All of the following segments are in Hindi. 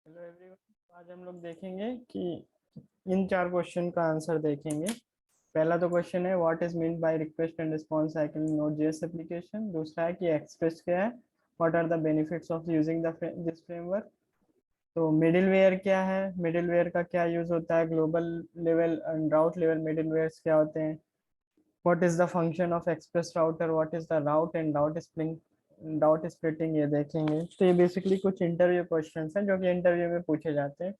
हेलो एवरीवन, आज हम लोग देखेंगे कि इन चार क्वेश्चन का आंसर देखेंगे। पहला तो क्वेश्चन है what is mean by request and response cycle in NodeJS application. दूसरा है कि एक्सप्रेस क्या है, what are the benefits of using this framework. तो मिडिलवेयर क्या है, मिडिलवेयर का क्या यूज होता है, global level and route level middlewares क्या होते हैं, what is the function of Express router, what is the route and route splitting, ये देखेंगे। तो ये बेसिकली कुछ इंटरव्यू क्वेश्चंस हैं जो कि इंटरव्यू में पूछे जाते हैं।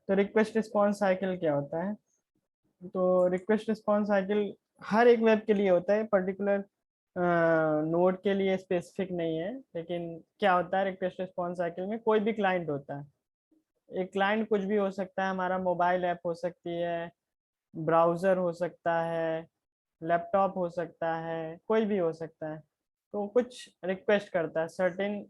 तो रिक्वेस्ट रिस्पॉन्स साइकिल क्या होता है? तो रिक्वेस्ट रिस्पॉन्स साइकिल हर एक वेब के लिए होता है, पर्टिकुलर नोड के लिए स्पेसिफिक नहीं है। लेकिन क्या होता है रिक्वेस्ट रिस्पॉन्स साइकिल में, कोई भी क्लाइंट होता है, एक क्लाइंट कुछ भी हो सकता है, हमारा मोबाइल ऐप हो सकती है, ब्राउजर हो सकता है, लैपटॉप हो सकता है, कोई भी हो सकता है। तो कुछ रिक्वेस्ट करता है, सर्टेन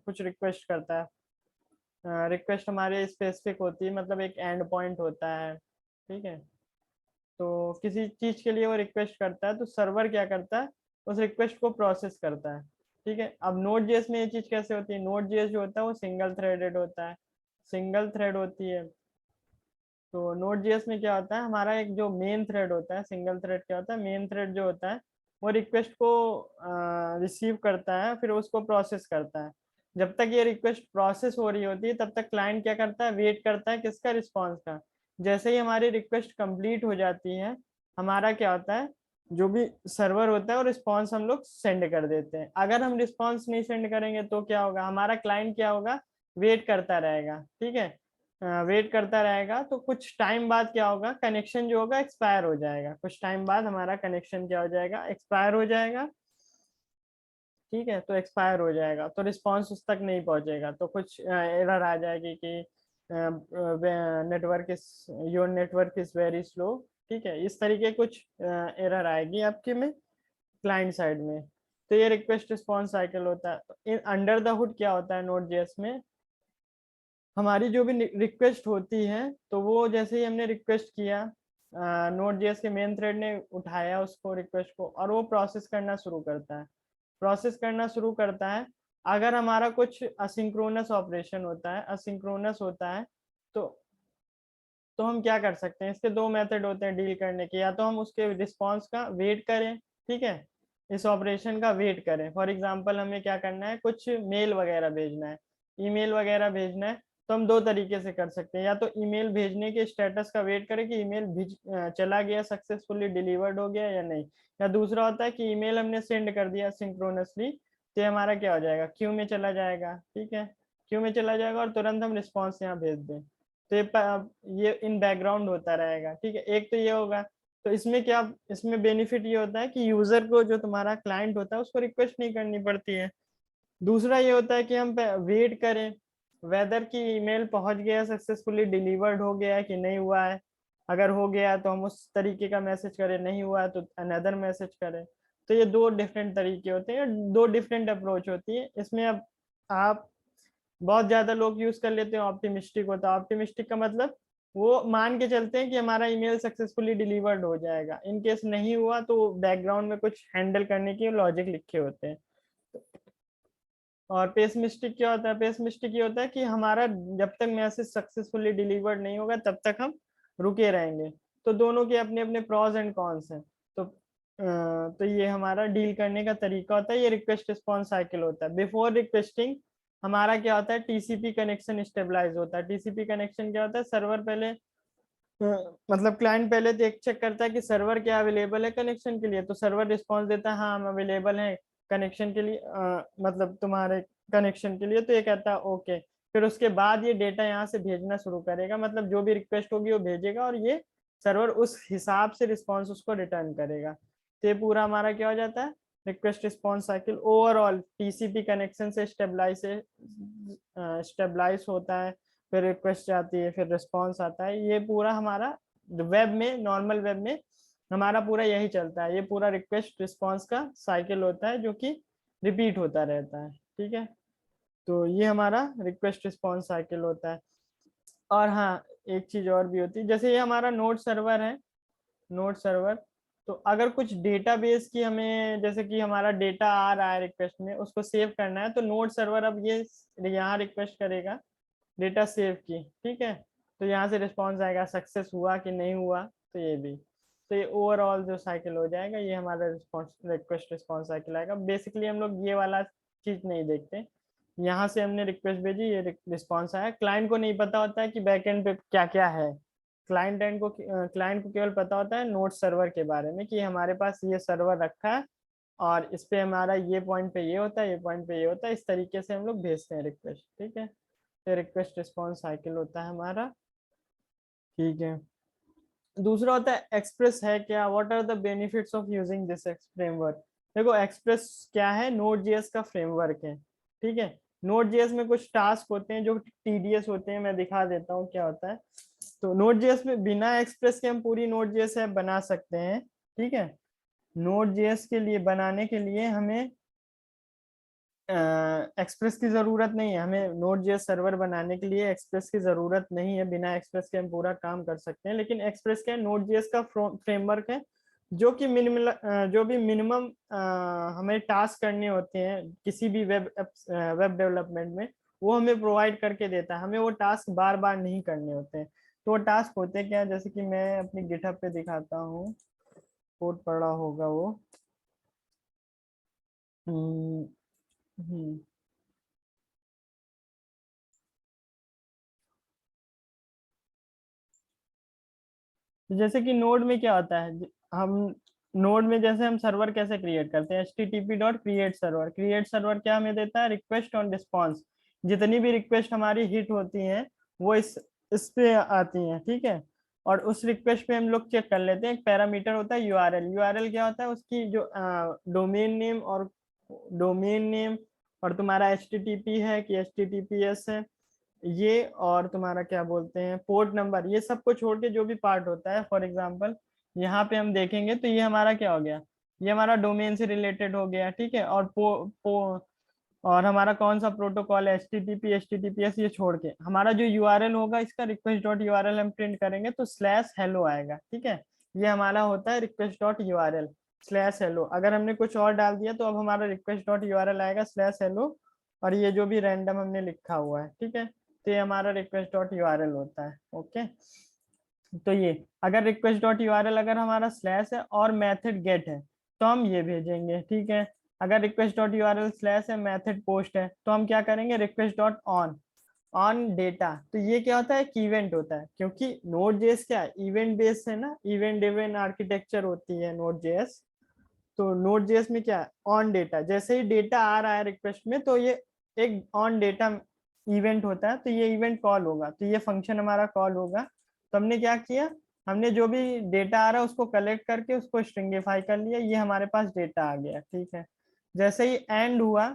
कुछ रिक्वेस्ट करता है। रिक्वेस्ट हमारे स्पेसिफिक होती है, मतलब एक एंड पॉइंट होता है, ठीक है। तो किसी चीज के लिए वो रिक्वेस्ट करता है, तो सर्वर क्या करता है, उस रिक्वेस्ट को प्रोसेस करता है, ठीक है। अब नोड जेएस में ये चीज कैसे होती है, नोड जेएस जो होता है वो सिंगल थ्रेडेड होता है, सिंगल थ्रेड होती है। तो नोड जेएस में क्या होता है, हमारा एक जो मेन थ्रेड होता है, सिंगल थ्रेड क्या होता है, मेन थ्रेड जो होता है वो रिक्वेस्ट को रिसीव करता है, फिर उसको प्रोसेस करता है। जब तक ये रिक्वेस्ट प्रोसेस हो रही होती है तब तक क्लाइंट क्या करता है, वेट करता है किसका, रिस्पॉन्स का। जैसे ही हमारी रिक्वेस्ट कंप्लीट हो जाती है, हमारा क्या होता है, जो भी सर्वर होता है वो रिस्पॉन्स हम लोग सेंड कर देते हैं। अगर हम रिस्पॉन्स नहीं सेंड करेंगे तो क्या होगा, हमारा क्लाइंट क्या होगा, वेट करता रहेगा, ठीक है। वेट करता रहेगा तो कुछ टाइम बाद क्या होगा, कनेक्शन जो होगा एक्सपायर हो जाएगा, कुछ टाइम बाद हमारा कनेक्शन क्या हो जाएगा, एक्सपायर हो जाएगा, ठीक है। तो एक्सपायर हो जाएगा तो रिस्पांस उस तक नहीं पहुंचेगा, तो कुछ एरर आ जाएगी कि network is your network is very slow, ठीक है। इस तरीके कुछ एरर आएगी आपके में, क्लाइंट साइड में। तो ये रिक्वेस्ट रिस्पॉन्स साइकिल होता है। अंडर द हुड क्या होता है नोड जेएस में, हमारी जो भी रिक्वेस्ट होती है, तो वो जैसे ही हमने रिक्वेस्ट किया, नोड जेएस के मेन थ्रेड ने उठाया उसको, रिक्वेस्ट को, और वो प्रोसेस करना शुरू करता है, प्रोसेस करना शुरू करता है। अगर हमारा कुछ असिंक्रोनस ऑपरेशन होता है, असिंक्रोनस होता है, तो हम क्या कर सकते हैं, इसके दो मेथड होते हैं डील करने के, या तो हम उसके रिस्पॉन्स का वेट करें, ठीक है, इस ऑपरेशन का वेट करें। फॉर एग्जांपल हमें क्या करना है, कुछ मेल वगैरह भेजना है, ईमेल वगैरह भेजना है, तो हम दो तरीके से कर सकते हैं। या तो ईमेल भेजने के स्टेटस का वेट करें कि ईमेल भेज चला गया, सक्सेसफुली डिलीवर्ड हो गया या नहीं। या दूसरा होता है कि ईमेल हमने सेंड कर दिया सिंक्रोनसली, तो ये हमारा क्या हो जाएगा, क्यू में चला जाएगा, ठीक है, क्यू में चला जाएगा और तुरंत हम रिस्पॉन्स यहाँ भेज दें। तो ये इन बैकग्राउंड होता रहेगा, ठीक है। एक तो ये होगा, तो इसमें क्या, इसमें बेनिफिट ये होता है कि यूजर को, जो तुम्हारा क्लाइंट होता है, उसको रिक्वेस्ट नहीं करनी पड़ती है। दूसरा ये होता है कि हम वेट करें वेदर की ईमेल पहुंच गया, सक्सेसफुली डिलीवर्ड हो गया कि नहीं हुआ है। अगर हो गया तो हम उस तरीके का मैसेज करें, नहीं हुआ है तो अनदर मैसेज करें। तो ये दो डिफरेंट तरीके होते हैं, दो डिफरेंट अप्रोच होती है इसमें। अब आप, बहुत ज्यादा लोग यूज कर लेते हैं ऑप्टिमिस्टिक होता है, ऑप्टिमिस्टिक का मतलब वो मान के चलते हैं कि हमारा ईमेल सक्सेसफुली डिलीवर्ड हो जाएगा, इन केस नहीं हुआ तो बैकग्राउंड में कुछ हैंडल करने के लॉजिक लिखे होते हैं। और पेसिमिस्टिक क्या होता है, पेसिमिस्टिक ये होता है कि हमारा जब तक मैसेज सक्सेसफुली डिलीवर्ड नहीं होगा तब तक हम रुके रहेंगे। तो दोनों के अपने अपने प्रॉज एंड कॉन्स हैं। तो ये हमारा डील करने का तरीका होता है, ये रिक्वेस्ट रिस्पॉन्स साइकिल होता है। बिफोर रिक्वेस्टिंग हमारा क्या होता है, टीसीपी कनेक्शन स्टेबलाइज होता है। टीसीपी कनेक्शन क्या होता है, सर्वर पहले मतलब क्लाइंट पहले देख चेक करता है कि सर्वर क्या अवेलेबल है कनेक्शन के लिए, तो सर्वर रिस्पॉन्स देता है हाँ हम अवेलेबल है कनेक्शन के लिए, मतलब तुम्हारे कनेक्शन के लिए, तो ये कहता है ओके। फिर उसके बाद ये डेटा यहाँ से भेजना शुरू करेगा, मतलब जो भी रिक्वेस्ट होगी वो भेजेगा और ये सर्वर उस हिसाब से रिस्पॉन्स उसको रिटर्न करेगा। तो ये पूरा हमारा क्या हो जाता है, request response cycle. Overall TCP connection से स्टेबलाइज होता है, फिर रिक्वेस्ट आती है, फिर रिस्पॉन्स आता है। ये पूरा हमारा वेब में, नॉर्मल वेब में हमारा पूरा यही चलता है, ये पूरा रिक्वेस्ट रिस्पॉन्स का साइकिल होता है जो कि रिपीट होता रहता है, ठीक है। तो ये हमारा रिक्वेस्ट रिस्पॉन्स साइकिल होता है। और हाँ, एक चीज और भी होती है, जैसे ये हमारा नोड सर्वर है, नोड सर्वर। तो अगर कुछ डेटाबेस की हमें, जैसे कि हमारा डेटा आ रहा है रिक्वेस्ट में, उसको सेव करना है, तो नोड सर्वर अब ये यहाँ रिक्वेस्ट करेगा, डेटा सेव की, ठीक है। तो यहाँ से रिस्पॉन्स आएगा सक्सेस हुआ कि नहीं हुआ, तो ये भी। तो ये ओवरऑल जो साइकिल हो जाएगा, ये हमारा रिस्पॉन्स रिक्वेस्ट रिस्पॉन्स साइकिल आएगा। बेसिकली हम लोग ये वाला चीज नहीं देखते, यहाँ से हमने रिक्वेस्ट भेजी, ये रिस्पॉन्स आया। क्लाइंट को नहीं पता होता है कि बैकएंड पे क्या क्या है। क्लाइंट को केवल पता होता है नोड सर्वर के बारे में, कि हमारे पास ये सर्वर रखा है और इस पे हमारा ये पॉइंट पे ये होता है, ये पॉइंट पे ये होता है। इस तरीके से हम लोग भेजते हैं रिक्वेस्ट, ठीक है। तो रिक्वेस्ट रिस्पॉन्स साइकिल होता है हमारा, ठीक है। दूसरा होता है एक्सप्रेस है क्या, what are the benefits of using this framework. देखो एक्सप्रेस क्या है, नोड जेएस का फ्रेमवर्क है, ठीक है। नोड जेएस में कुछ टास्क होते हैं जो टीडीएस होते हैं, मैं दिखा देता हूँ क्या होता है। तो नोड जेएस में बिना एक्सप्रेस के हम पूरी नोड जेएस ऐप बना सकते हैं, ठीक है। नोड जेएस के लिए बनाने के लिए हमें एक्सप्रेस की जरूरत नहीं है। हमें नोड जेएस सर्वर बनाने के लिए एक्सप्रेस की जरूरत नहीं है, बिना एक्सप्रेस के हम पूरा काम कर सकते हैं। लेकिन एक्सप्रेस क्या है, नोड जेएस का फ्रेमवर्क है, जो कि मिनिमम हमें टास्क करने होते हैं किसी भी वेब डेवलपमेंट में, वो हमें प्रोवाइड करके देता है। हमें वो टास्क बार बार नहीं करने होते हैं। तो वो टास्क होते क्या है, जैसे कि मैं अपनी गिटहब पे दिखाता हूँ, कोड पढ़ा होगा वो। हम्म, हम्म, तो जैसे कि नोड में क्या होता है, हम नोड में जैसे हम सर्वर कैसे क्रिएट करते हैं, http.create server। क्रिएट सर्वर क्या हमें देता है, रिक्वेस्ट ऑन रिस्पॉन्स। जितनी भी रिक्वेस्ट हमारी हिट होती हैं वो इस पे आती हैं, ठीक है। और उस रिक्वेस्ट पे हम लोग चेक कर लेते हैं, एक पैरामीटर होता है यूआरएल। यूआरएल क्या होता है, उसकी जो डोमेन नेम और तुम्हारा एचटीटीपी है कि एचटीटीपीएस है ये, और तुम्हारा क्या बोलते हैं पोर्ट नंबर, ये सब को छोड़ के जो भी पार्ट होता है। फॉर एग्जांपल यहाँ पे हम देखेंगे तो ये हमारा क्या हो गया, ये हमारा डोमेन से रिलेटेड हो गया, ठीक है। और और हमारा कौन सा प्रोटोकॉल है, एचटीटीपीएस, ये छोड़ के हमारा जो यूआरएल होगा इसका रिक्वेस्ट डॉट यूआरएल हम प्रिंट करेंगे तो स्लैश हेलो आएगा, ठीक है। ये हमारा होता है request dot URL slash hello. अगर हमने कुछ और डाल दिया तो अब हमारा रिक्वेस्ट डॉट यूआरएल आएगा स्लैश हेलो, और ये जो भी रैंडम हमने लिखा हुआ है, ठीक है। तो ये हमारा रिक्वेस्ट डॉट यूआरएल होता है, ओके। तो ये अगर रिक्वेस्ट डॉट यूआरएल अगर हमारा स्लैश है और मेथड गेट है तो हम ये भेजेंगे, ठीक है। अगर रिक्वेस्ट डॉट यूआरएल स्लैश है, मेथड पोस्ट है, तो हम क्या करेंगे, request dot on on data. तो ये क्या होता है, एक इवेंट होता है, क्योंकि नोड जेएस क्या है, इवेंट बेस्ड है ना, इवेंट ड्रिवन आर्किटेक्चर होती है नोड जेएस। तो नोड जेएस में क्या है, ऑन डेटा, जैसे ही डेटा आ रहा है रिक्वेस्ट में तो ये एक ऑन डेटा इवेंट होता है, तो ये इवेंट कॉल होगा, तो ये फंक्शन हमारा कॉल होगा। तो हमने क्या किया, हमने जो भी डेटा आ रहा है उसको कलेक्ट करके उसको स्ट्रिंगिफाई कर लिया, ये हमारे पास डेटा आ गया, ठीक है। जैसे ही एंड हुआ,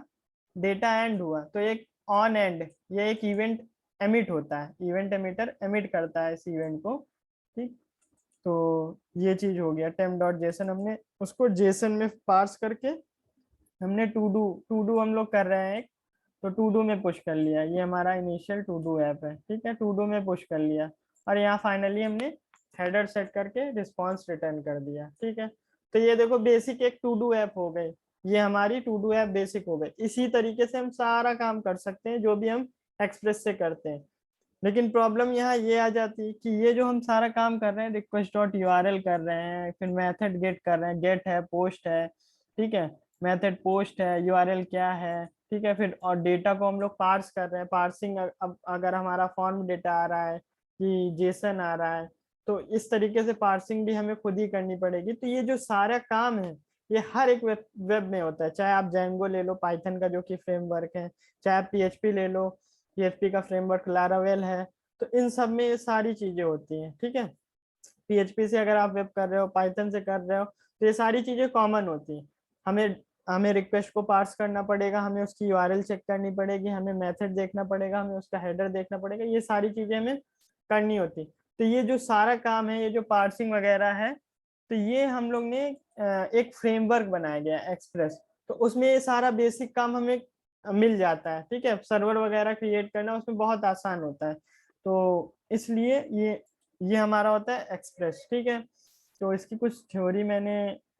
डेटा एंड हुआ, तो एक ऑन एंड, ये एक इवेंट एमिट होता है, इवेंट एमिटर एमिट करता है इस इवेंट को, ठीक। तो ये चीज हो गया टेम्प डॉट जेसन, हमने उसको जेसन में पार्स करके हमने टू डू हम लोग कर रहे हैं, तो टू डू में पुश कर लिया, ये हमारा इनिशियल टू डू ऐप है, ठीक है। टू डू में पुश कर लिया और यहाँ फाइनली हमने हेडर सेट करके रिस्पॉन्स रिटर्न कर दिया, ठीक है। तो ये देखो बेसिक एक टू डू ऐप हो गई, ये हमारी टू डू ऐप बेसिक हो गई। इसी तरीके से हम सारा काम कर सकते हैं जो भी हम एक्सप्रेस से करते हैं। लेकिन प्रॉब्लम यहाँ ये आ जाती है कि ये जो हम सारा काम कर रहे हैं, रिक्वेस्ट डॉट यूआरएल कर रहे हैं, फिर मेथड गेट कर रहे हैं, गेट है पोस्ट है, ठीक है। मेथड पोस्ट है, यूआरएल क्या है, ठीक है। फिर और डेटा को हम लोग पार्स कर रहे हैं, पार्सिंग, अब अगर हमारा फॉर्म डेटा आ रहा है कि जेसन आ रहा है, तो इस तरीके से पार्सिंग भी हमें खुद ही करनी पड़ेगी। तो ये जो सारा काम है ये हर एक वेब में होता है, चाहे आप जैंगो ले लो पाइथन का जो कि फ्रेमवर्क है, चाहे आप पीएचपी ले लो, पीएचपी का फ्रेमवर्क लारावेल है। तो इन सब में ये सारी चीजें होती हैं, ठीक है। पीएचपी से अगर आप वेब कर रहे हो, पाइथन से कर रहे हो, तो ये सारी चीजें कॉमन होती हैं। हमें हमें रिक्वेस्ट को पार्स करना पड़ेगा, हमें उसकी यूआरएल चेक करनी पड़ेगी, हमें मेथड देखना पड़ेगा, हमें उसका हेडर देखना पड़ेगा, ये सारी चीजें हमें करनी होती। तो ये जो सारा काम है, ये जो पार्सिंग वगैरह है, तो ये हम लोग ने एक फ्रेमवर्क बनाया गया एक्सप्रेस। तो उसमें ये सारा बेसिक काम हमें मिल जाता है, ठीक है। सर्वर वगैरह क्रिएट करना उसमें बहुत आसान होता है, तो इसलिए ये हमारा होता है एक्सप्रेस, ठीक है। तो इसकी कुछ थ्योरी मैंने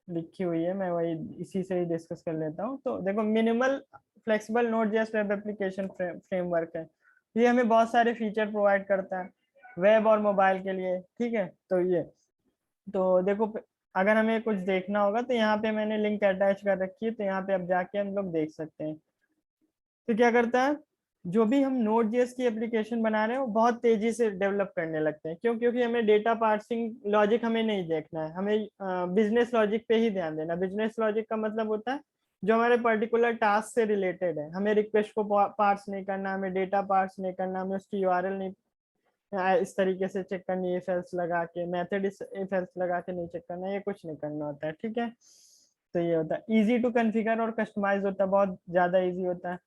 लिखी हुई है, मैं वही इसी से ही डिस्कस कर लेता हूँ। तो देखो minimal flexible node JS web application framework है। ये हमें बहुत सारे फीचर प्रोवाइड करता है वेब और मोबाइल के लिए, ठीक है। तो ये तो देखो, अगर हमें कुछ देखना होगा तो यहाँ पे मैंने लिंक अटैच कर रखी है, तो यहाँ पे अब जाके हम लोग देख सकते हैं। तो क्या करता है, जो भी हम नोड जेएस की एप्लीकेशन बना रहे हैं वो बहुत तेजी से डेवलप करने लगते हैं। क्यों? क्योंकि हमें डेटा पार्सिंग लॉजिक हमें नहीं देखना है, हमें बिजनेस लॉजिक पे ही ध्यान देना। बिजनेस लॉजिक का मतलब होता है जो हमारे पर्टिकुलर टास्क से रिलेटेड है। हमें रिक्वेस्ट को पार्स नहीं करना, हमें डेटा पार्स नहीं करना, हमें उसकी यूआरएल नहीं इस तरीके से चेक करनी, इफ एल्स लगा के, मेथड इफ एल्स लगा के नहीं चेक करना, ये कुछ नहीं करना होता है, ठीक है। तो ये होता है इजी टू कॉन्फ़िगर और कस्टमाइज होता है, बहुत ज्यादा इजी होता है।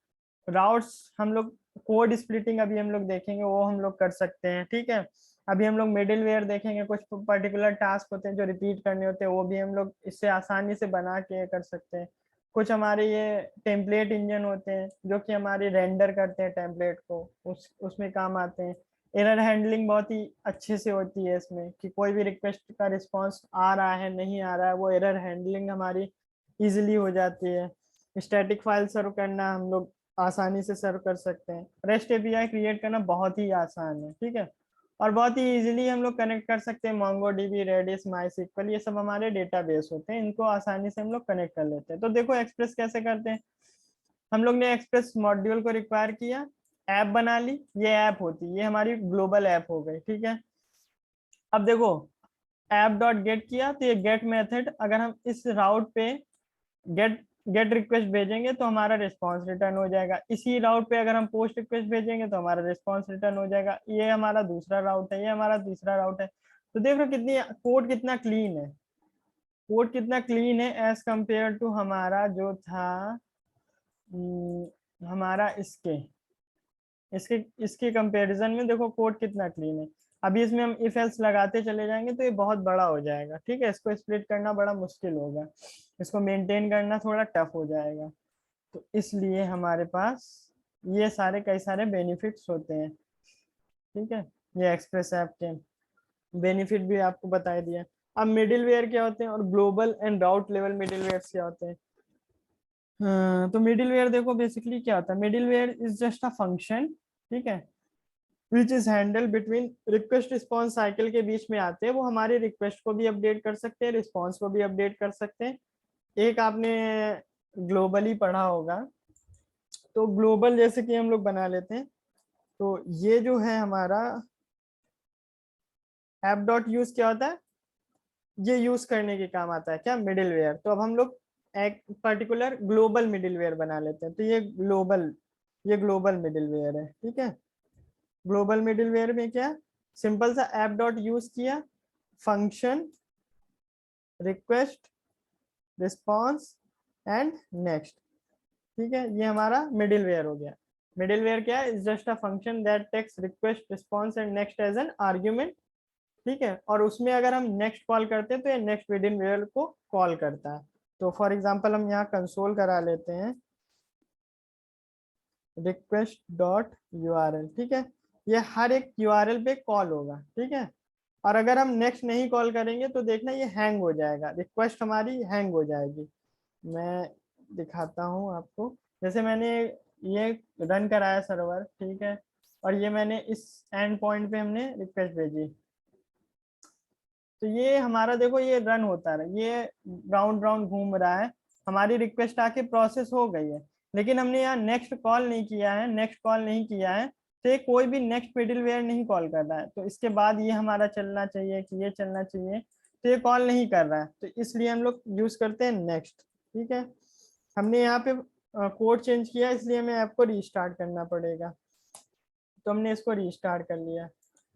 राउट्स हम लोग कोड स्प्लिटिंग अभी हम लोग देखेंगे, वो हम लोग कर सकते हैं, ठीक है। अभी हम लोग मिडिल वेयर देखेंगे, कुछ पर्टिकुलर टास्क होते हैं जो रिपीट करने होते हैं, वो भी हम लोग इससे आसानी से बना के कर सकते हैं। कुछ हमारे ये टेम्पलेट इंजन होते हैं जो कि हमारी रेंडर करते हैं टेम्पलेट को, उसमें काम आते हैं। एरर हैंडलिंग बहुत ही अच्छे से होती है इसमें, कि कोई भी रिक्वेस्ट का रिस्पॉन्स आ रहा है नहीं आ रहा है, वो एरर हैंडलिंग हमारी इजिली हो जाती है। स्टैटिक फाइल सर्व करना हम लोग आसानी से सर्व कर सकते हैं। रेस्ट एपीआई क्रिएट करना बहुत ही आसान है, ठीक है। और बहुत ही इजीली हम लोग कनेक्ट कर सकते हैं मोंगो डीबी, रेडिस, माईस्क्वल, ये सब हमारे डेटाबेस होते हैं, इनको आसानी से हम लोग कनेक्ट कर लेते हैं। तो देखो एक्सप्रेस कैसे करते हैं। हम लोग ने एक्सप्रेस मॉड्यूल को रिक्वायर किया, ऐप बना ली, ये ऐप होती, ये हमारी ग्लोबल ऐप हो गई, ठीक है। अब देखो ऐप डॉट गेट किया, तो ये गेट मेथड, अगर हम इस राउट पे गेट गेट रिक्वेस्ट भेजेंगे तो हमारा रिस्पांस रिटर्न हो जाएगा। इसी राउट पे अगर हम पोस्ट रिक्वेस्ट भेजेंगे तो हमारा रिस्पांस रिटर्न हो जाएगा। ये हमारा दूसरा राउट है, ये हमारा तीसरा राउट है। तो देख रहे हो कितनी कोड कितना क्लीन है, कोड कितना क्लीन है एज कंपेयर टू हमारा जो था हमारा इसके इसके इसके कंपैरिजन में देखो कोड कितना क्लीन है। अभी इसमें हम इफ एल्स लगाते चले जाएंगे तो ये बहुत बड़ा हो जाएगा, ठीक है। इसको स्प्लिट करना बड़ा मुश्किल होगा, इसको मेंटेन करना थोड़ा टफ हो जाएगा। तो इसलिए हमारे पास ये सारे कई सारे बेनिफिट्स होते हैं, ठीक है। ये एक्सप्रेस ऐप के बेनिफिट भी आपको बता दिया। अब मिडिल वेयर क्या होते हैं और global and route level middleware क्या होते हैं। तो मिडिल वेयर देखो बेसिकली क्या होता है। Middleware is just a function, ठीक है, which is handle between request response cycle के बीच में आते हैं। वो हमारे रिक्वेस्ट को भी अपडेट कर सकते हैं, रिस्पॉन्स को भी अपडेट कर सकते हैं। एक आपने ग्लोबली पढ़ा होगा, तो ग्लोबल जैसे कि हम लोग बना लेते हैं, तो ये जो है हमारा ऐप डॉट यूज क्या होता है, ये यूज करने के काम आता है क्या, मिडिलवेयर। तो अब हम लोग एक पर्टिकुलर ग्लोबल मिडिलवेयर बना लेते हैं, तो ये ग्लोबल मिडिलवेयर है, ठीक है। ग्लोबल मिडिलवेयर में क्या, सिंपल सा ऐप डॉट यूज किया, function, request, response and next, ठीक है। ये हमारा मिडिलवेयर हो गया। मिडिलवेयर क्या है, is just a function that takes request, response and next as an argument, ठीक है। और उसमें अगर हम नेक्स्ट कॉल करते हैं तो ये नेक्स्ट विदिन वेयर को कॉल करता है। तो फॉर एग्जांपल हम यहाँ कंसोल करा लेते हैं रिक्वेस्ट डॉट यूआरएल, ठीक है। ये हर एक यूआरएल पे कॉल होगा, ठीक है। और अगर हम नेक्स्ट नहीं कॉल करेंगे तो देखना ये हैंग हो जाएगा, रिक्वेस्ट हमारी हैंग हो जाएगी। मैं दिखाता हूँ आपको। जैसे मैंने ये रन कराया सर्वर, ठीक है, और ये मैंने इस एंड पॉइंट पे हमने रिक्वेस्ट भेजी, तो ये हमारा देखो ये रन होता रहा, ये राउंड राउंड घूम रहा है, हमारी रिक्वेस्ट आके प्रोसेस हो गई है। लेकिन हमने यहाँ नेक्स्ट कॉल नहीं किया है, नेक्स्ट कॉल नहीं किया है, तो ये कोई भी नेक्स्ट मिडिलवेयर नहीं कॉल कर रहा है। तो इसके बाद ये हमारा चलना चाहिए कि ये चलना चाहिए, तो ये कॉल नहीं कर रहा है, तो इसलिए हम लोग यूज करते हैं नेक्स्ट, ठीक है। हमने यहाँ पे कोड चेंज किया, इसलिए हमें ऐप को रीस्टार्ट करना पड़ेगा, तो हमने इसको रीस्टार्ट कर लिया।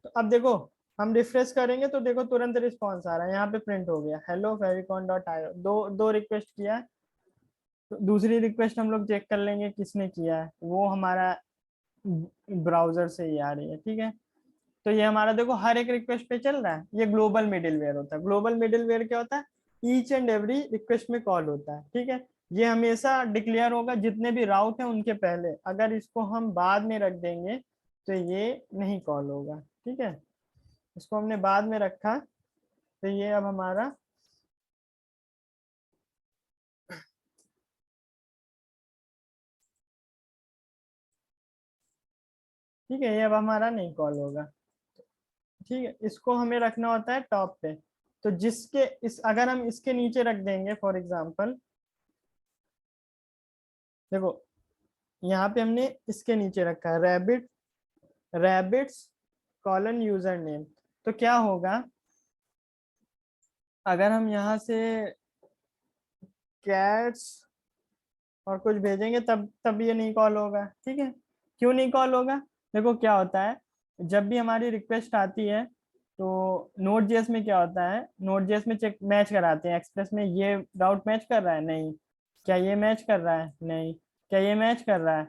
तो अब देखो हम रिफ्रेश करेंगे तो देखो तुरंत रिस्पॉन्स आ रहा है, यहाँ पे प्रिंट हो गया हेलो फेविकॉन डॉट आयो, दो दो रिक्वेस्ट किया है। तो दूसरी रिक्वेस्ट हम लोग चेक कर लेंगे किसने किया है, वो हमारा ब्राउजर से ही आ रही है, ठीक है। तो ये हमारा देखो हर एक रिक्वेस्ट पे चल रहा है, ये ग्लोबल मिडिलवेयर होता है। ग्लोबल मिडिलवेयर क्या होता है, ईच एंड एवरी रिक्वेस्ट में कॉल होता है, ठीक है। ये हमेशा डिक्लेयर होगा जितने भी राउट है उनके पहले, अगर इसको हम बाद में रख देंगे तो ये नहीं कॉल होगा, ठीक है। इसको हमने बाद में रखा, तो ये अब हमारा ठीक है, ये अब हमारा नहीं कॉल होगा। ठीक है, इसको हमें रखना होता है टॉप पे। तो जिसके इस अगर हम इसके नीचे रख देंगे फॉर एग्जांपल, देखो यहाँ पे हमने इसके नीचे रखा है रैबिट्स कॉलन यूजर नेम। तो क्या होगा, अगर हम यहाँ से कैट्स और कुछ भेजेंगे तब ये नहीं कॉल होगा। ठीक है, क्यों नहीं कॉल होगा, देखो क्या होता है, जब भी हमारी रिक्वेस्ट आती है तो नोड जेएस में क्या होता है, नोड जेएस में चेक मैच कराते हैं एक्सप्रेस में, ये राउट मैच कर रहा है, नहीं, क्या ये मैच कर रहा है, नहीं, क्या ये मैच कर रहा है,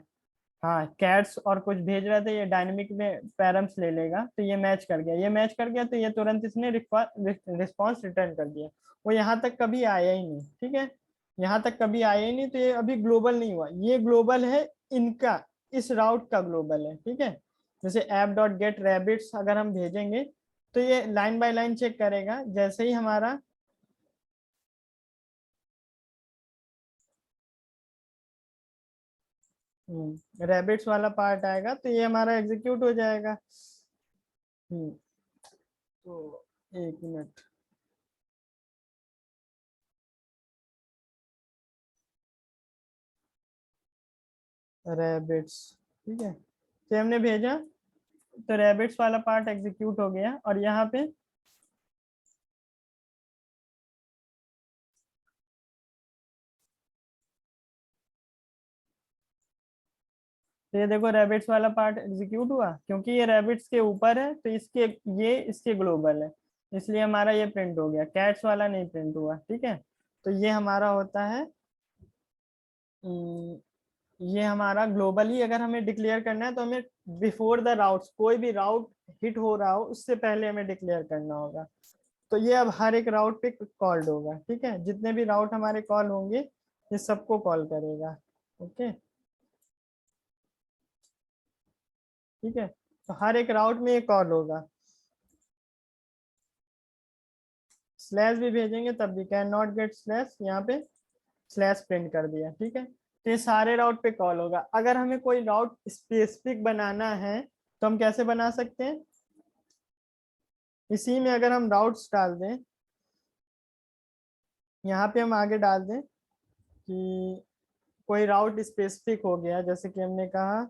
हाँ, कैट्स और कुछ भेज रहे थे, ये डायनेमिक में पैरम्स ले लेगा, तो ये मैच कर गया, ये मैच कर गया, तो ये तुरंत इसने रिस्पॉन्स रिटर्न कर दिया। वो यहाँ तक कभी आया ही नहीं। ठीक है, यहाँ तक कभी आया ही नहीं, तो ये अभी ग्लोबल नहीं हुआ, ये ग्लोबल है इनका, इस राउट का ग्लोबल है। ठीक है, जैसे ऐप डॉट गेट रैबिट्स अगर हम भेजेंगे तो ये लाइन बाय लाइन चेक करेगा, जैसे ही हमारा रैबिट्स वाला पार्ट आएगा तो ये हमारा एग्जीक्यूट हो जाएगा। हम्म, तो एक मिनट, रैबिट्स, ठीक है, तो हमने भेजा, तो रैबिट्स वाला पार्ट एग्जीक्यूट हो गया, और यहाँ पे तो ये देखो रैबिट्स वाला पार्ट एग्जीक्यूट हुआ, क्योंकि ये रैबिट्स के ऊपर है तो इसके, ये इसके ग्लोबल है, इसलिए हमारा ये प्रिंट हो गया, कैट्स वाला नहीं प्रिंट हुआ। ठीक है, तो ये हमारा होता है, अम, ये हमारा ग्लोबली अगर हमें डिक्लेयर करना है तो हमें बिफोर द राउट्स, कोई भी राउट हिट हो रहा हो उससे पहले हमें डिक्लेयर करना होगा। तो ये अब हर एक राउट पे कॉल्ड होगा। ठीक है, जितने भी राउट हमारे कॉल होंगे ये सबको कॉल करेगा। ओके, ठीक है, तो हर एक राउट में ये कॉल होगा। स्लैश भी भेजेंगे तब भी कैन नॉट गेट स्लैश, यहाँ पे स्लैश प्रिंट कर दिया। ठीक है, तो ये सारे राउट पे कॉल होगा। अगर हमें कोई राउट स्पेसिफिक बनाना है तो हम कैसे बना सकते हैं, इसी में अगर हम राउट्स डाल दें, यहाँ पे हम आगे डाल दें कि कोई राउट स्पेसिफिक हो गया, जैसे कि हमने कहा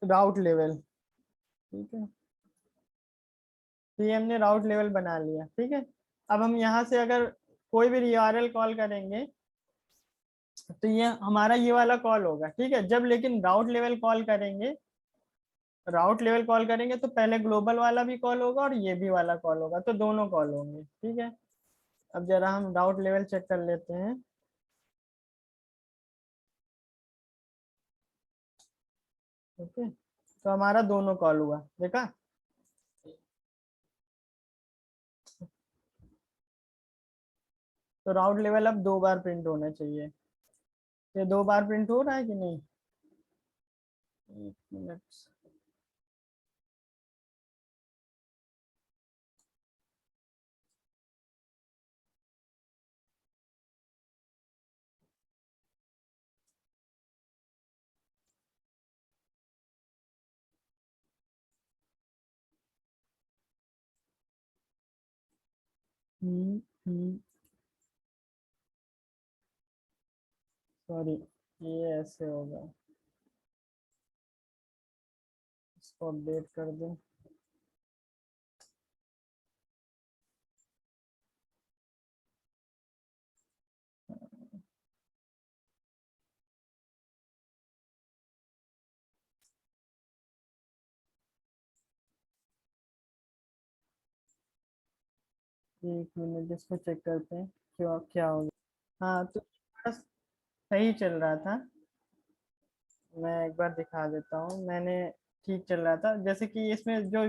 राउट लेवल। ठीक है, तो ये हमने राउट लेवल बना लिया। ठीक है, अब हम यहाँ से अगर कोई भी यूआरएल कॉल करेंगे तो ये हमारा ये वाला कॉल होगा। ठीक है, जब लेकिन राउट लेवल कॉल करेंगे तो पहले ग्लोबल वाला भी कॉल होगा और ये भी वाला कॉल होगा, तो दोनों कॉल होंगे। ठीक है, अब जरा हम राउट लेवल चेक कर लेते हैं। ओके, तो हमारा दोनों कॉल हुआ, देखा। तो राउट लेवल अब 2 बार प्रिंट होना चाहिए, ये 2 बार प्रिंट हो रहा है कि नहीं, एक मिनट, सॉरी, ये ऐसे होगा, इसको अपडेट कर दें। एक मिनट, इसको चेक करते हैं क्यों, क्या हो गया। हाँ, तो थोड़ा सही चल रहा था, मैं एक बार दिखा देता हूँ। मैंने ठीक चल रहा था, जैसे कि इसमें जो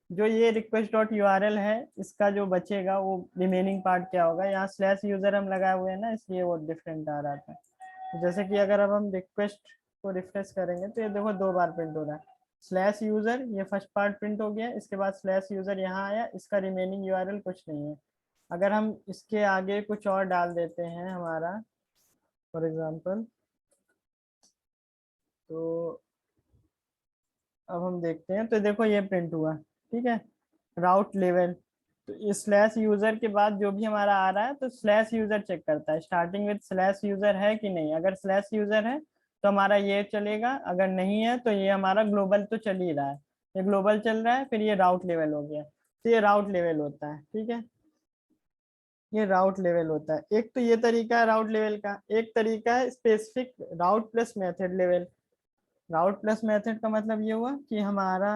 जो ये रिक्वेस्ट डॉट यूआरएल है, इसका जो बचेगा वो रिमेनिंग पार्ट क्या होगा, यहाँ स्लैश यूजर हम लगाए हुए हैं ना, इसलिए वो डिफरेंट आ रहा था। जैसे कि अगर अब हम रिक्वेस्ट को रिफ्रेश करेंगे तो ये देखो 2 बार प्रिंट हो रहा है, स्लैश यूजर, ये फर्स्ट पार्ट प्रिंट हो गया, इसके बाद स्लैश यूजर यहाँ आया, इसका रिमेनिंग यूआरएल कुछ नहीं है। अगर हम इसके आगे कुछ और डाल देते हैं हमारा, फॉर एग्जांपल, तो अब हम देखते हैं, तो देखो ये प्रिंट हुआ, ठीक है, राउट लेवल। तो इस स्लैश यूजर के बाद जो भी हमारा आ रहा है, तो स्लैश यूजर चेक करता है, स्टार्टिंग विद स्लैश यूजर है कि नहीं। अगर स्लैश यूजर है तो हमारा ये चलेगा, अगर नहीं है तो ये हमारा ग्लोबल तो चल ही रहा है, ये ग्लोबल चल रहा है, फिर ये राउट लेवल हो गया। तो ये राउट लेवल होता है, ठीक है, ये राउट लेवल होता है। एक तो ये तरीका है राउट लेवल का, एक तरीका है स्पेसिफिक राउट प्लस मेथड लेवल। राउट प्लस मेथड का मतलब ये हुआ कि हमारा,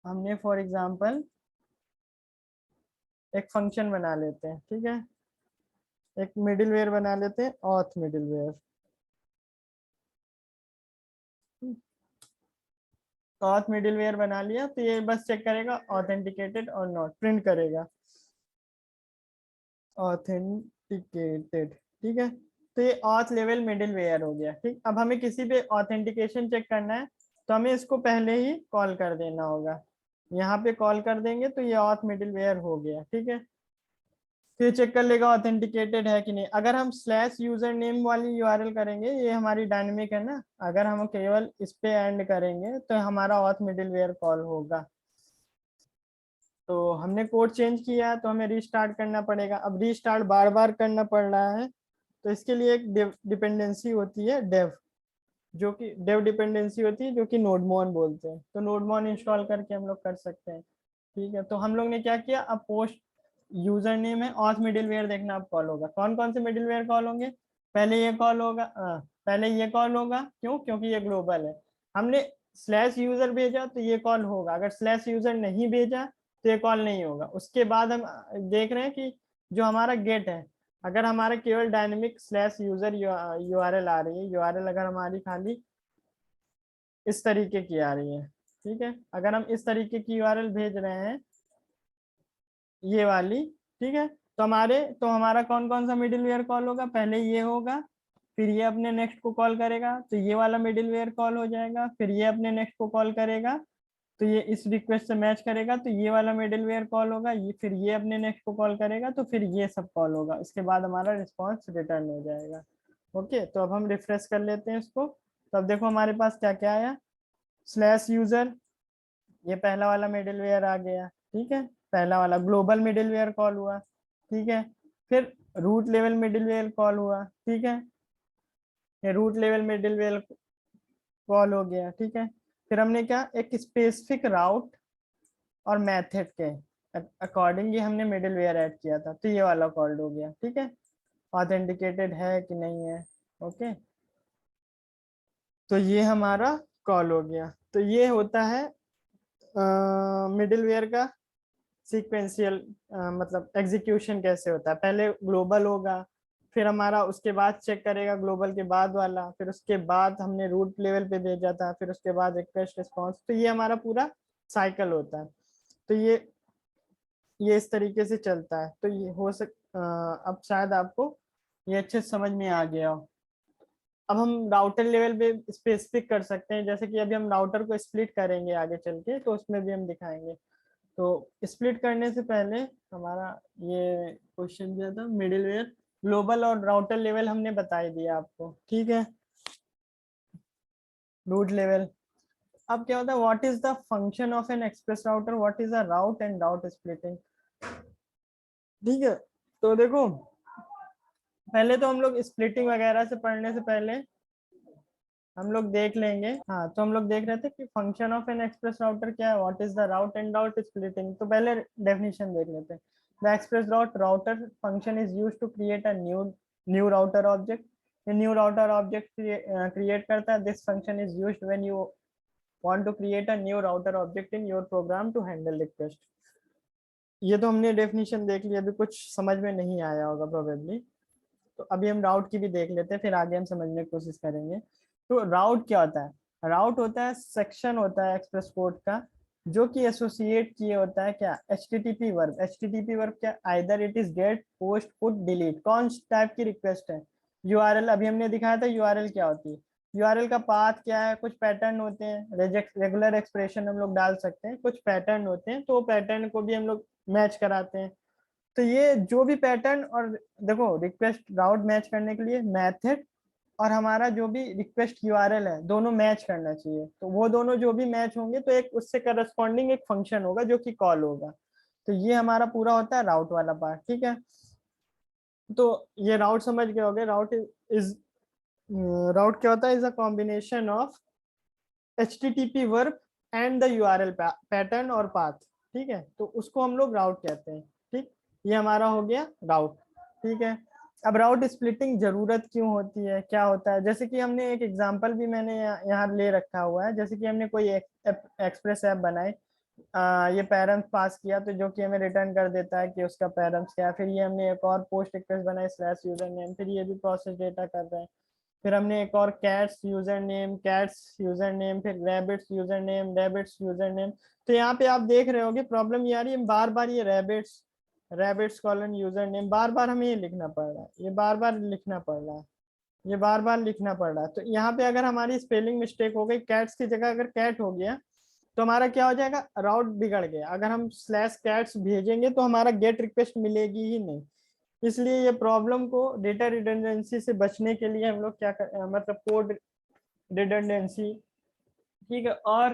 हमने फॉर एग्जांपल एक फंक्शन बना लेते हैं, ठीक है, एक मिडिलवेयर बना लेते हैं, ऑथ मिडिलवेयर। ऑथ मिडिलवेयर बना लिया, तो ये बस चेक करेगा ऑथेंटिकेटेड और नॉट, प्रिंट करेगा ऑथेंटिकेटेड, ठीक है। तो ये ऑथ लेवल मिडिलवेयर हो गया, ठीक। अब हमें किसी पे ऑथेंटिकेशन चेक करना है, तो हमें इसको पहले ही कॉल कर देना होगा, यहाँ पे कॉल कर देंगे तो ये ऑथ मिडिलवेयर हो गया, ठीक है। फिर चेक कर लेगा ऑथेंटिकेटेड है कि नहीं। अगर हम स्लैश यूजर नेम वाली यूआरएल करेंगे, ये हमारी डायनेमिक है ना, अगर हम केवल इस पे एंड करेंगे तो हमारा ऑथ मिडिलवेयर कॉल होगा। तो हमने कोड चेंज किया तो हमें रीस्टार्ट करना पड़ेगा। अब रीस्टार्ट बार बार करना पड़ रहा है, तो इसके लिए एक डिपेंडेंसी होती है डेव, जो कि डेव डिपेंडेंसी होती है, जो कि नोडमोन बोलते हैं। तो नोडमोन इंस्टॉल करके हम लोग कर सकते हैं, ठीक है। तो हम लोग ने क्या किया, अब पोस्ट यूजर नेम है, ऑथ मिडिलवेयर देखना अब कॉल होगा। कौन कौन से मिडिलवेयर कॉल होंगे, पहले ये कॉल होगा, पहले ये कॉल होगा, क्यों, क्योंकि ये ग्लोबल है। हमने स्लैश यूजर भेजा तो ये कॉल होगा, अगर स्लैश यूजर नहीं भेजा तो ये कॉल नहीं होगा। उसके बाद हम देख रहे हैं कि जो हमारा गेट है, अगर हमारा केवल डायनेमिक स्लैश यूजर यूआरएल आ रही है, यूआरएल अगर हमारी खाली इस तरीके की आ रही है, ठीक है, अगर हम इस तरीके की यूआरएल भेज रहे हैं, ये वाली, ठीक है, तो हमारा कौन कौन सा मिडिलवेयर कॉल होगा, पहले ये होगा, फिर ये अपने नेक्स्ट को कॉल करेगा, तो ये वाला मिडिलवेयर कॉल हो जाएगा, फिर ये अपने नेक्स्ट को कॉल करेगा, तो ये इस रिक्वेस्ट से मैच करेगा, तो ये वाला मिडिलवेयर कॉल होगा, ये फिर ये अपने नेक्स्ट को कॉल करेगा, तो फिर ये सब कॉल होगा। इसके बाद हमारा रिस्पॉन्स रिटर्न हो जाएगा। ओके, तो अब हम रिफ्रेश कर लेते हैं इसको। तो अब देखो हमारे पास क्या क्या आया, स्लैश यूजर, ये पहला वाला मिडिलवेयर आ गया, ठीक है, पहला वाला ग्लोबल मिडिलवेयर कॉल हुआ, ठीक है। फिर रूट लेवल मिडिलवेयर कॉल हुआ, ठीक है, ये रूट लेवल मिडिलवेयर कॉल हो गया, ठीक है। फिर हमने क्या, एक स्पेसिफिक राउट और मेथड के अकॉर्डिंग ये हमने मिडिलवेयर ऐड किया था, तो ये वाला कॉल्ड हो गया, ठीक है, ऑथेंटिकेटेड है कि नहीं है। ओके, तो ये हमारा कॉल हो गया। तो ये होता है मिडिलवेयर का सीक्वेंशियल, मतलब एग्जीक्यूशन कैसे होता है, पहले ग्लोबल होगा, फिर हमारा उसके बाद चेक करेगा ग्लोबल के बाद वाला, फिर उसके बाद हमने रूट लेवल पे भेजा था, फिर उसके बाद रिक्वेस्ट रिस्पॉन्स, तो ये हमारा पूरा साइकिल होता है। तो ये इस तरीके से चलता है। तो ये हो अब शायद आपको ये अच्छे से समझ में आ गया हो। अब हम राउटर लेवल पे स्पेसिफिक कर सकते हैं, जैसे कि अभी हम राउटर को स्प्लिट करेंगे आगे चल के, तो उसमें भी हम दिखाएंगे। तो स्प्लिट करने से पहले हमारा ये क्वेश्चन दिया था मिडिलवेयर, ग्लोबल और राउटर लेवल हमने बता ही दिया आपको, ठीक है, रूट लेवल। अब क्या होता है, what is the function of an express router, what is a route and route splitting, ठीक है। तो देखो, पहले तो हम लोग स्प्लिटिंग वगैरह से पढ़ने से पहले हम लोग देख लेंगे। हाँ, तो हम लोग देख रहे थे कि function of an express router क्या है, what is the route and route splitting. तो पहले डेफिनेशन देख लेते हैं। The express route router function is used to create a new router object. ये न्यू राउटर ऑब्जेक्ट क्रिएट करता है। This function is used when you want to create a new router object in your program to handle request. ये तो हमने डेफिनेशन देख लिया, अभी कुछ समझ में नहीं आया होगा प्रोबेबली। तो अभी हम राउट की भी देख लेते हैं, फिर आगे हम समझने की कोशिश करेंगे। तो राउट क्या होता है, राउट होता है सेक्शन होता है एक्सप्रेस कोड का, जो कि एसोसिएट किए होता है क्या, एचटीटीपी वर्ब। एचटीटीपी वर्ब क्या, either it is get, post, put, delete. कौन टाइप की रिक्वेस्ट है, यूआरएल, अभी हमने दिखाया था यूआरएल क्या होती है। यूआरएल का पाथ क्या है, कुछ पैटर्न होते हैं, रेगुलर एक्सप्रेशन हम लोग डाल सकते हैं, कुछ पैटर्न होते हैं, तो पैटर्न को भी हम लोग मैच कराते हैं। तो ये जो भी पैटर्न, और देखो रिक्वेस्ट राउट मैच करने के लिए मेथड और हमारा जो भी रिक्वेस्ट यूआरएल है दोनों मैच करना चाहिए। तो वो दोनों जो भी मैच होंगे तो एक उससे करस्पॉन्डिंग एक फंक्शन होगा जो कि कॉल होगा। तो ये हमारा पूरा होता है राउट वाला पार्ट, ठीक है। तो ये राउट समझ गए होगे। इज राउट क्या होता है, is a combination of HTTP verb and the URL pattern और पाथ, ठीक है। तो उसको हम लोग राउट कहते हैं, ठीक। ये हमारा हो गया राउट, ठीक है। अब राउट स्प्लिटिंग जरूरत क्यों होती है, क्या होता है, जैसे कि हमने एक एग्जांपल भी मैंने यहाँ ले रखा हुआ है। जैसे कि हमने कोई एक्सप्रेस ऐप बनाई, ये पैरम्स पास किया तो जो कि हमें रिटर्न कर देता है कि उसका पैरम्स क्या है। फिर ये हमने एक और पोस्ट रिक्वेस्ट बनाई स्लैश यूजर नेम, फिर ये भी प्रोसेस डेटा कर रहे हैं। फिर हमने एक और कैट्स यूजर नेम, फिर रैबिट्स यूजर नेम। तो यहाँ पे आप देख रहे होगे प्रॉब्लम ये आ रही है, बार बार ये रैबिट्स कॉलन यूजर नेम बार बार हमें ये लिखना पड़ रहा है, ये बार बार लिखना पड़ रहा है, ये बार बार लिखना पड़ रहा है। तो यहाँ पे अगर हमारी स्पेलिंग मिस्टेक हो गई, कैट्स की जगह अगर कैट हो गया तो हमारा क्या हो जाएगा, राउट बिगड़ गया। अगर हम स्लैश कैट्स भेजेंगे तो हमारा गेट रिक्वेस्ट मिलेगी ही नहीं। इसलिए ये प्रॉब्लम को डेटा रिडंडेंसी से बचने के लिए हम लोग मतलब कोड रिडंडेंसी, ठीक है, और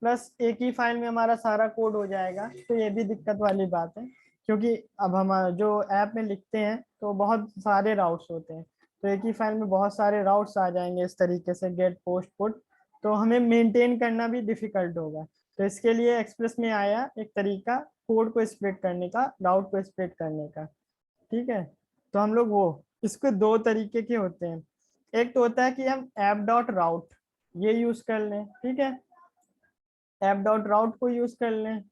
प्लस एक ही फाइल में हमारा सारा कोड हो जाएगा। तो ये भी दिक्कत वाली बात है, क्योंकि अब हम जो ऐप में लिखते हैं तो बहुत सारे राउट्स होते हैं। तो एक ही फाइल में बहुत सारे राउट्स आ जाएंगे इस तरीके से, गेट पोस्ट पुट। तो हमें मेंटेन करना भी डिफिकल्ट होगा। तो इसके लिए एक्सप्रेस में आया एक तरीका कोड को स्प्लिट करने का, राउट को स्प्लिट करने का, ठीक है। तो हम लोग वो इसके दो तरीके के होते हैं। एक तो होता है कि हम ऐप डॉट राउट ये यूज कर लें, ठीक है, ऐप डॉट राउट को यूज कर लें।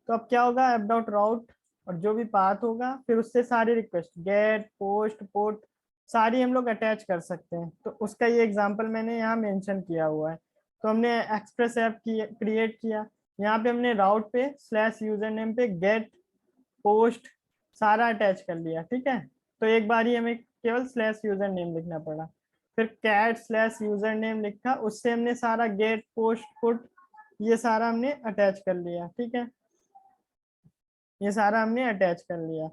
तो अब क्या होगा, ऐप डॉट राउट और जो भी पाथ होगा फिर उससे सारी रिक्वेस्ट गेट पोस्ट पुट सारी हम लोग अटैच कर सकते हैं। तो उसका ये एग्जांपल मैंने यहाँ मेंशन किया हुआ है। तो हमने एक्सप्रेस ऐप क्रिएट किया, यहाँ पे हमने राउट पे स्लैश यूजर नेम पे गेट पोस्ट सारा अटैच कर लिया, ठीक है। तो एक बार ही हमें केवल स्लैश यूजर नेम लिखना पड़ा। फिर कैट स्लैश यूजर नेम लिखा, उससे हमने सारा गेट पोस्ट पुट ये सारा हमने अटैच कर लिया, ठीक है। ये सारा हमने अटैच कर लिया।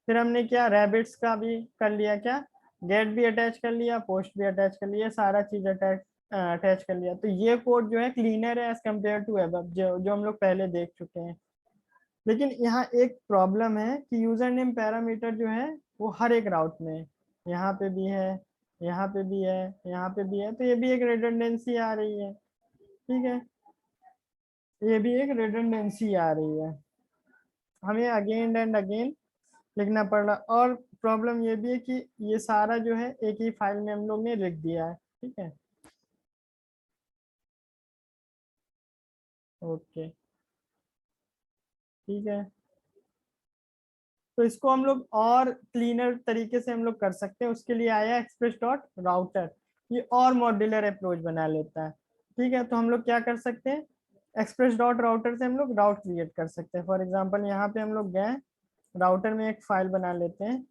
फिर हमने क्या रैबिट्स का भी कर लिया, क्या गेट भी अटैच कर लिया, पोस्ट भी अटैच कर लिया, सारा चीज अटैच कर लिया। तो ये कोड जो है क्लीनर है एज कम्पेयर टू वेब जो हम लोग पहले देख चुके हैं। लेकिन यहाँ एक प्रॉब्लम है कि यूजर नेम पैरामीटर जो है वो हर एक राउट में है। यहाँ पे भी है, यहाँ पे भी है, यहाँ पे भी है। तो ये भी एक रिडंडेंसी आ रही है, ठीक है, ये भी एक रिडंडेंसी आ रही है। हमें अगेन एंड अगेन लिखना पड़ रहा। और प्रॉब्लम ये भी है कि ये सारा जो है एक ही फाइल में हम लोग ने लिख दिया है, ठीक है। ओके, ठीक है। तो इसको हम लोग और क्लीनर तरीके से हम लोग कर सकते हैं। उसके लिए आया एक्सप्रेस डॉट राउटर, ये और मॉड्यूलर अप्रोच बना लेता है, ठीक है। तो हम लोग क्या कर सकते हैं, एक्सप्रेस डॉट राउटर से हम लोग राउट क्रिएट कर सकते हैं। फॉर एग्जांपल यहाँ पे हम लोग गए राउटर में एक फाइल बना लेते हैं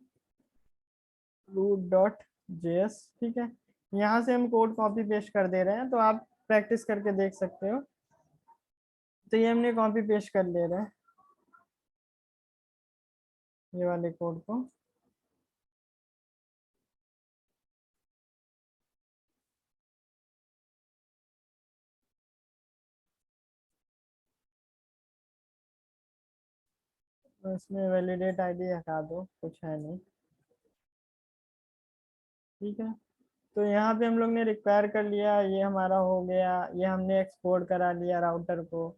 root.js, ठीक है। यहाँ से हम कोड कॉपी पेस्ट कर दे रहे हैं, तो आप प्रैक्टिस करके देख सकते हो। तो ये हमने कॉपी पेस्ट कर ले रहे हैं ये वाले कोड को। तो इसमें वैलिडेट आईडी हटा दो, कुछ है नहीं, ठीक है। तो यहाँ पे हम लोग ने रिक्वायर कर लिया, ये हमारा हो गया, ये हमने एक्सपोर्ट करा लिया राउटर को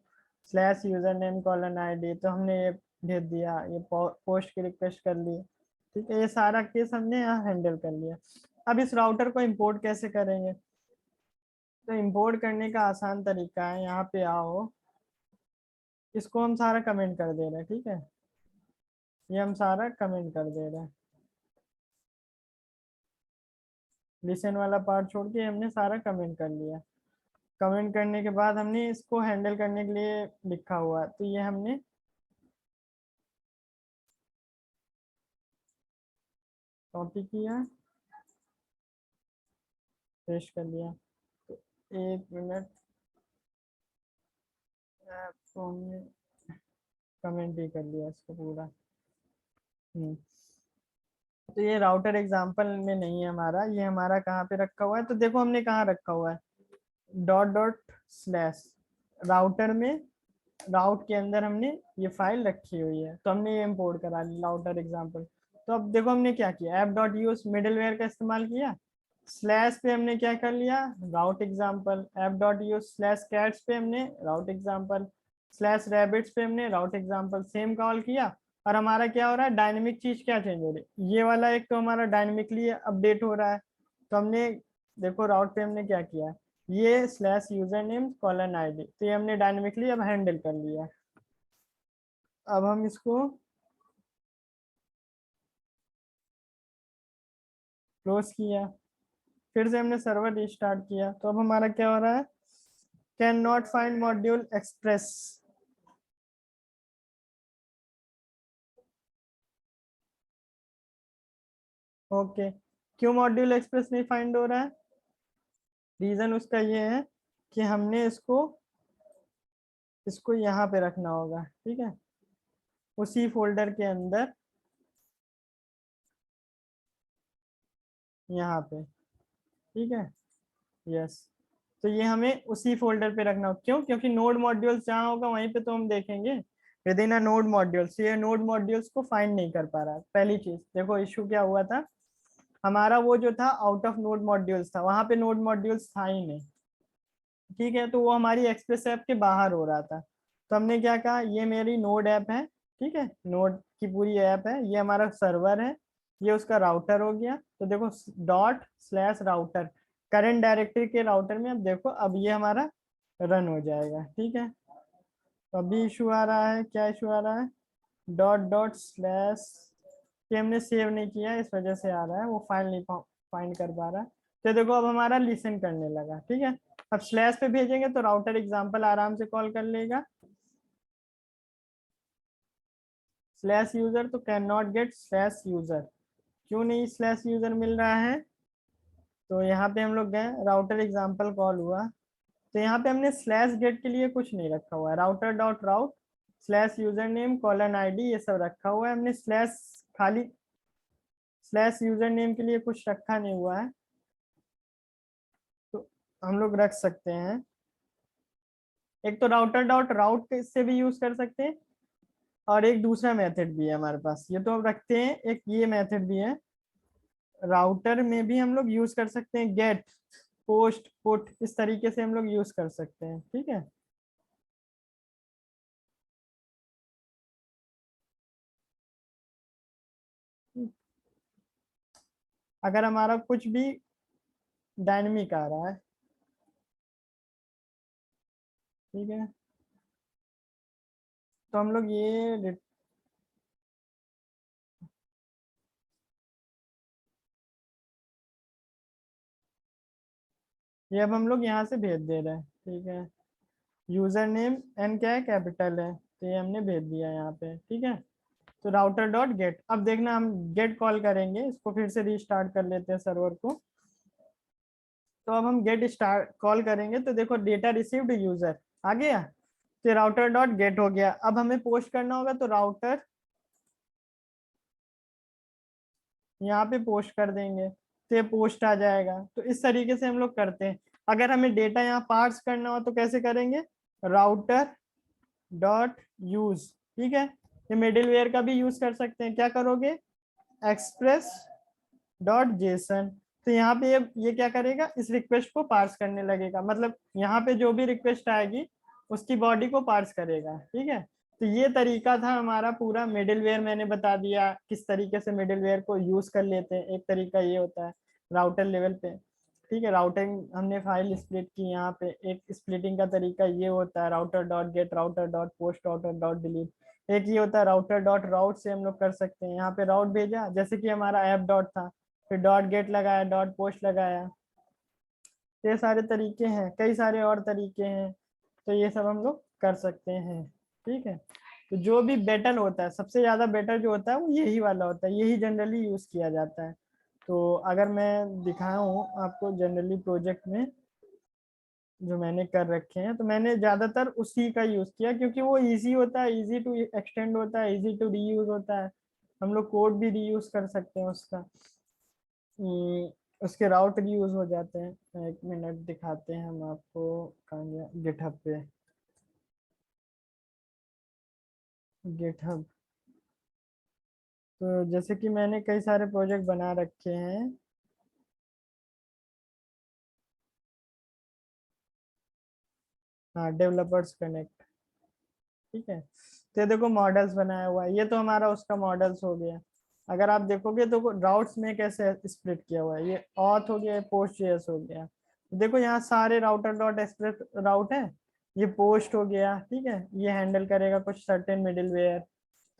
slash user name colon ID. तो हमने ये भेज दिया, ये पोस्ट की रिक्वेस्ट कर ली, ठीक है। ये सारा केस हमने यहाँ हैंडल कर लिया। अब इस राउटर को इंपोर्ट कैसे करेंगे, तो इंपोर्ट करने का आसान तरीका है, यहाँ पे आओ, इसको हम सारा कमेंट कर दे रहे हैं, ठीक है। ये हम सारा कमेंट कर दे रहे हैं, लिसन वाला पार्ट छोड़ के हमने सारा कमेंट कर लिया। कमेंट करने के बाद हमने इसको हैंडल करने के लिए लिखा हुआ है। तो ये हमने कॉपी किया, पेस्ट कर लिया। तो एक मिनट, तो हमने कमेंट ही कर लिया इसको पूरा। हम्म तो ये राउटर एग्जांपल में नहीं है हमारा, ये हमारा कहाँ पे रखा हुआ है, तो देखो हमने कहाँ रखा हुआ है, डॉट डॉट स्लैश राउटर में, राउट के अंदर हमने ये फाइल रखी हुई है, तो हमने ये इंपोर्ट करा ली राउटर एग्जांपल। तो अब देखो हमने क्या किया, ऐप डॉट यूज मिडलवेयर का इस्तेमाल किया, स्लैश पे हमने क्या कर लिया, route example, app dot use slash cats पे हमने राउट एग्जांपल, स्लैश रैबिट्स पे हमने राउट एग्जांपल सेम कॉल किया। और हमारा क्या हो रहा है, डायनेमिक चीज क्या चेंज हो रही है, ये वाला एक तो हमारा डायनेमिकली अपडेट हो रहा है। तो हमने देखो राउट पे हमने क्या किया, ये slash user name colon ID, तो ये हमने डायनेमिकली अब हैंडल कर लिया। अब हम इसको क्लोज किया, फिर से हमने सर्वर रिस्टार्ट किया, तो अब हमारा क्या हो रहा है, can not find module express. Okay, क्यों मॉड्यूल एक्सप्रेस नहीं फाइंड हो रहा है, रीजन उसका ये है कि हमने इसको इसको यहाँ पे रखना होगा, ठीक है, उसी फोल्डर के अंदर, यहाँ पे, ठीक है, यस। तो ये हमें उसी फोल्डर पे रखना होगा, क्यों, क्योंकि नोड मॉड्यूल्स जहाँ होगा वहीं पे तो हम देखेंगे with in a node modules, ये नोड मॉड्यूल्स को फाइंड नहीं कर पा रहा। पहली चीज देखो इशू क्या हुआ था, हमारा वो जो था आउट ऑफ नोड मॉड्यूल्स था, वहां पे नोड मॉड्यूल्स था ही नहीं, ठीक है, तो वो हमारी एक्सप्रेस ऐप के बाहर हो रहा था। तो हमने क्या कहा, ये मेरी नोड ऐप है, ठीक है, नोड की पूरी ऐप है, ये हमारा सर्वर है, ये उसका राउटर हो गया। तो देखो dot slash router current directory के राउटर में, अब देखो अब ये हमारा रन हो जाएगा, ठीक है। तो अभी इशू आ रहा है, क्या इशू आ रहा है, डॉट डॉट स्लैश, ये हमने सेव नहीं किया इस वजह से आ रहा है, वो फाइल नहीं फाइंड कर पा रहा है। तो देखो अब हमारा लिसन करने लगा, ठीक है। अब स्लैश पे भेजेंगे तो राउटर एग्जांपल आराम से कॉल कर लेगा, स्लैश यूजर, तो can not gate slash user, क्यों नहीं स्लैश यूजर मिल रहा है, तो यहाँ पे हम लोग गए, राउटर एग्जांपल कॉल हुआ, तो यहाँ पे हमने स्लैश गेट के लिए कुछ नहीं रखा हुआ है, router dot route slash user name colon ID ये सब रखा हुआ है हमने, स्लैश खाली स्लैश यूजर नेम के लिए कुछ रखा नहीं हुआ है। तो हम लोग रख सकते हैं, एक तो राउटर डॉट राउट से भी यूज कर सकते हैं, और एक दूसरा मेथड भी है हमारे पास, ये तो अब रखते हैं, एक ये मेथड भी है, राउटर में भी हम लोग यूज कर सकते हैं, गेट पोस्ट पुट इस तरीके से हम लोग यूज कर सकते हैं, ठीक है। अगर हमारा कुछ भी डायनेमिक आ रहा है, ठीक है, तो हम लोग ये अब हम लोग यहाँ से भेज दे रहे हैं, ठीक है, यूजर नेम एन क्या है, कैपिटल है, तो ये हमने भेज दिया यहाँ पे, ठीक है। तो राउटर डॉट गेट, अब देखना हम गेट कॉल करेंगे, इसको फिर से रीस्टार्ट कर लेते हैं सर्वर को। तो अब हम गेट स्टार्ट कॉल करेंगे, तो देखो डेटा रिसीव्ड यूजर आ गया, तो राउटर डॉट गेट हो गया। अब हमें पोस्ट करना होगा, तो राउटर यहाँ पे पोस्ट कर देंगे, तो ये पोस्ट आ जाएगा। तो इस तरीके से हम लोग करते हैं। अगर हमें डेटा यहाँ पार्स करना हो तो कैसे करेंगे, राउटर डॉट यूज, ठीक है, ये मिडिलवेयर का भी यूज कर सकते हैं, क्या करोगे, एक्सप्रेस डॉट जेसन, तो यहाँ पे ये क्या करेगा, इस रिक्वेस्ट को पार्स करने लगेगा, मतलब यहाँ पे जो भी रिक्वेस्ट आएगी उसकी बॉडी को पार्स करेगा, ठीक है। तो ये तरीका था हमारा पूरा, मिडिलवेयर मैंने बता दिया किस तरीके से मिडिलवेयर को यूज कर लेते हैं, एक तरीका ये होता है राउटर लेवल पे, ठीक है, राउटिंग हमने फाइल स्प्लिट की, यहाँ पे एक स्प्लिटिंग का तरीका ये होता है, router dot gate, router dot post, router dot delete. एक ये होता है राउटर डॉट राउट से हम लोग कर सकते हैं, यहाँ पे राउट भेजा जैसे कि हमारा ऐप डॉट था, फिर डॉट गेट लगाया, डॉट पोस्ट लगाया, ये सारे तरीके हैं, कई सारे और तरीके हैं, तो ये सब हम लोग कर सकते हैं, ठीक है। तो जो भी बेटर होता है, सबसे ज्यादा बेटर जो होता है वो यही वाला होता है, यही जनरली यूज किया जाता है। तो अगर मैं दिखाऊं आपको जनरली प्रोजेक्ट में जो मैंने कर रखे हैं, तो मैंने ज्यादातर उसी का यूज किया, क्योंकि वो इजी होता है, इजी टू एक्सटेंड होता है, इजी टू रीयूज होता है, हम लोग कोड भी रीयूज कर सकते हैं उसका। उसके राउट रीयूज हो जाते हैं। एक मिनट दिखाते हैं हम आपको, कहाँ गया, गिटहब पे, गिटहब। तो जैसे कि मैंने कई सारे प्रोजेक्ट बना रखे हैं। हाँ, डेवलपर्स कनेक्ट, ठीक है। तो ये देखो मॉडल्स बनाया हुआ है, ये तो हमारा उसका मॉडल्स हो गया। अगर आप देखोगे तो राउट्स में कैसे स्प्लिट किया हुआ है, ये ऑथ हो गया, पोस्ट जेएस हो गया। देखो यहाँ सारे राउटर डॉट एक्सप्रेस राउट है, ये पोस्ट हो गया, ठीक है, ये हैंडल करेगा कुछ सर्टेन मिडिलवेयर।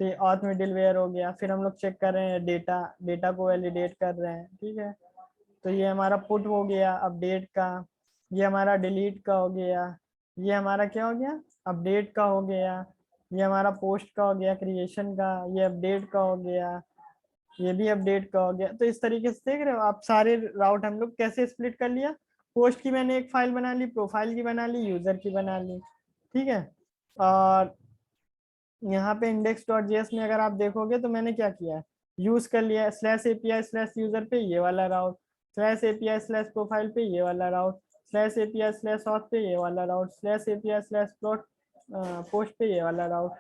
तो ये ऑथ मिडिलवेयर हो गया। फिर हम लोग चेक कर रहे हैं डेटा, डेटा को वैलिडेट कर रहे हैं, ठीक है। तो ये हमारा पुट हो गया अपडेट का, ये हमारा डिलीट का हो गया, ये हमारा क्या हो गया, अपडेट का हो गया, ये हमारा पोस्ट का हो गया, क्रिएशन का, ये अपडेट का हो गया, ये भी अपडेट का हो गया। तो इस तरीके से देख रहे हो आप, सारे राउट हम लोग कैसे स्प्लिट कर लिया। पोस्ट की मैंने एक फाइल बना ली, प्रोफाइल की बना ली, यूजर की बना ली, ठीक है। और यहाँ पे इंडेक्स डॉट जेएस में अगर आप देखोगे तो मैंने क्या किया है, यूज कर लिया स्लैश एपीआई स्लैश यूजर पे ये वाला route, slash API slash profile पे ये वाला route, slash API slash auth पे ये वाला route, slash API slash plot post पे ये वाला राउट।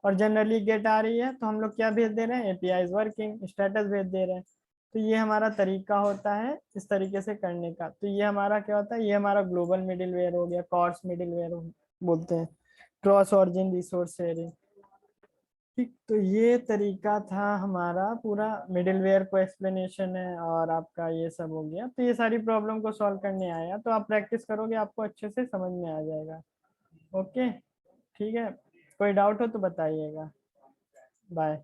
और जनरली गेट आ रही है तो हम लोग क्या भेज दे रहे हैं, एपीआई इज वर्किंग स्टेटस भेज दे रहे हैं। तो ये हमारा तरीका होता है इस तरीके से करने का। तो ये हमारा क्या होता है, ये हमारा ग्लोबल मिडिलवेयर हो गया, कॉर्स मिडिलवेयर बोलते हैं, क्रॉस ऑरिजिन रिसोर्स शेयरिंग। ठीक, तो ये तरीका था हमारा पूरा, मिडिलवेयर को एक्सप्लेनेशन है और आपका ये सब हो गया। तो ये सारी प्रॉब्लम को सॉल्व करने आया, तो आप प्रैक्टिस करोगे आपको अच्छे से समझ में आ जाएगा। ओके, ठीक है, कोई डाउट हो तो बताइएगा। बाय।